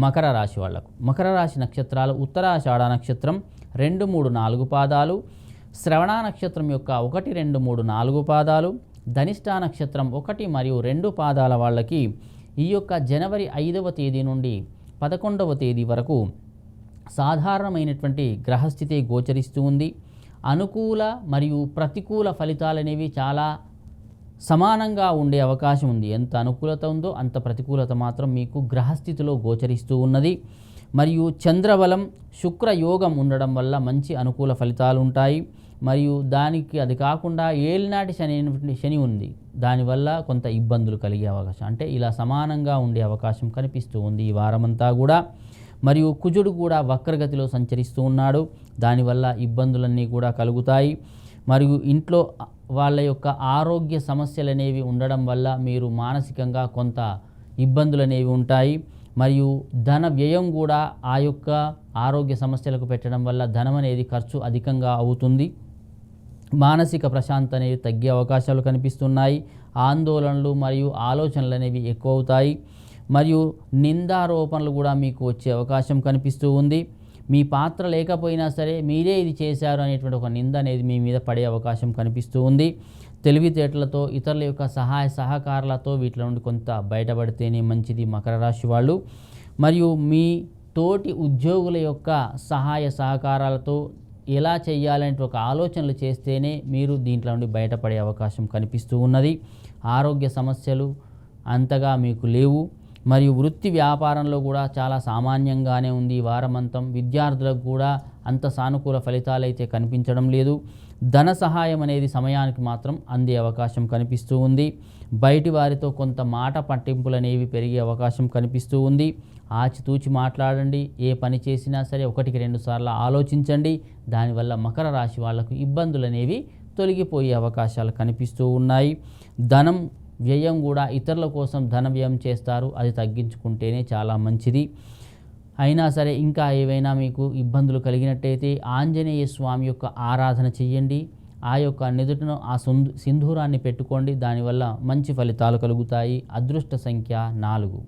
మకర రాశి వాళ్లకు. మకర రాశి నక్షత్రాలు ఉత్తరాషాఢ నక్షత్రం 2, 3, 4 పాదాలు, శ్రవణ నక్షత్రం యొక్క 1, 2, 3, 4 పాదాలు, ధనిష్ట నక్షత్రం 1 మరియు 2 పాదాల వాళ్ళకి ఈ యొక్క జనవరి 5వ తేదీ నుండి 11వ తేదీ వరకు సాధారణమైనటువంటి గ్రహస్థితి గోచరిస్తూ ఉంది. అనుకూల మరియు ప్రతికూల ఫలితాలనేవి చాలా సమానంగా ఉండే అవకాశం ఉంది. ఎంత అనుకూలత ఉందో అంత ప్రతికూలత మాత్రం మీకు గ్రహస్థితిలో గోచరిస్తూ ఉన్నది. మరియు చంద్రబలం శుక్ర యోగం ఉండడం వల్ల మంచి అనుకూల ఫలితాలు ఉంటాయి. మరియు దానికి అది కాకుండా ఏలినాటి శని ఉంది, దానివల్ల కొంత ఇబ్బందులు కలిగే అవకాశం, అంటే ఇలా సమానంగా ఉండే అవకాశం కనిపిస్తూ ఉంది ఈ వారమంతా కూడా. మరియు కుజుడు కూడా వక్రగతిలో సంచరిస్తూ ఉన్నాడు, దానివల్ల ఇబ్బందులన్నీ కూడా కలుగుతాయి. మరియు ఇంట్లో వాళ్ళ యొక్క ఆరోగ్య సమస్యలు అనేవి ఉండడం వల్ల మీరు మానసికంగా కొంత ఇబ్బందులు అనేవి ఉంటాయి. మరియు ధన వ్యయం కూడా ఆ యొక్క ఆరోగ్య సమస్యలకు పెట్టడం వల్ల ధనం అనేది ఖర్చు అధికంగా అవుతుంది. మానసిక ప్రశాంతత అనేది తగ్గే అవకాశాలు కనిపిస్తున్నాయి. ఆందోళనలు మరియు ఆలోచనలు అనేవి ఎక్కువ అవుతాయి. మరియు నిందారోపణలు కూడా మీకు వచ్చే అవకాశం కనిపిస్తూ ఉంది. మీ పాత్ర లేకపోయినా సరే మీరే ఇది చేశారు అనేటువంటి ఒక నింద అనేది మీ మీద పడే అవకాశం కనిపిస్తూ ఉంది. తెలివితేటలతో ఇతరుల యొక్క సహాయ సహకారాలతో వీటిలో నుండి కొంత బయటపడితేనే మంచిది మకర రాశి వాళ్ళు. మరియు మీ తోటి ఉద్యోగుల యొక్క సహాయ సహకారాలతో ఎలా చేయాలంటే ఒక ఆలోచనలు చేస్తేనే మీరు దీంట్లో నుండి బయటపడే అవకాశం కనిపిస్తూ ఉన్నది. ఆరోగ్య సమస్యలు అంతగా మీకు లేవు. మరియు వృత్తి వ్యాపారంలో కూడా చాలా సామాన్యంగానే ఉంది ఈ వారమంతం. విద్యార్థులకు కూడా అంత సానుకూల ఫలితాలు అయితే కనిపించడం లేదు. ధన సహాయం అనేది సమయానికి మాత్రం అందే అవకాశం కనిపిస్తూ ఉంది. బయటి వారితో కొంత మాట పట్టింపులు అనేవి పెరిగే అవకాశం కనిపిస్తూ ఉంది. ఆచితూచి మాట్లాడండి. ఏ పని చేసినా సరే 1కి 2 సార్లు ఆలోచించండి. దానివల్ల మకర రాశి వాళ్లకు ఇబ్బందులు అనేవి తొలగిపోయే అవకాశాలు కనిపిస్తూ ఉన్నాయి. ధనం వ్యయం కూడా ఇతరుల కోసం ధన వ్యయం చేస్తారు, అది తగ్గించుకుంటేనే చాలా మంచిది. అయినా సరే ఇంకా ఏవైనా మీకు ఇబ్బందులు కలిగినట్టయితే ఆంజనేయ స్వామి యొక్క ఆరాధన చెయ్యండి. ఆ యొక్క నుదుటను ఆ సింధూరాన్ని పెట్టుకోండి, దానివల్ల మంచి ఫలితాలు కలుగుతాయి. అదృష్ట సంఖ్య 4.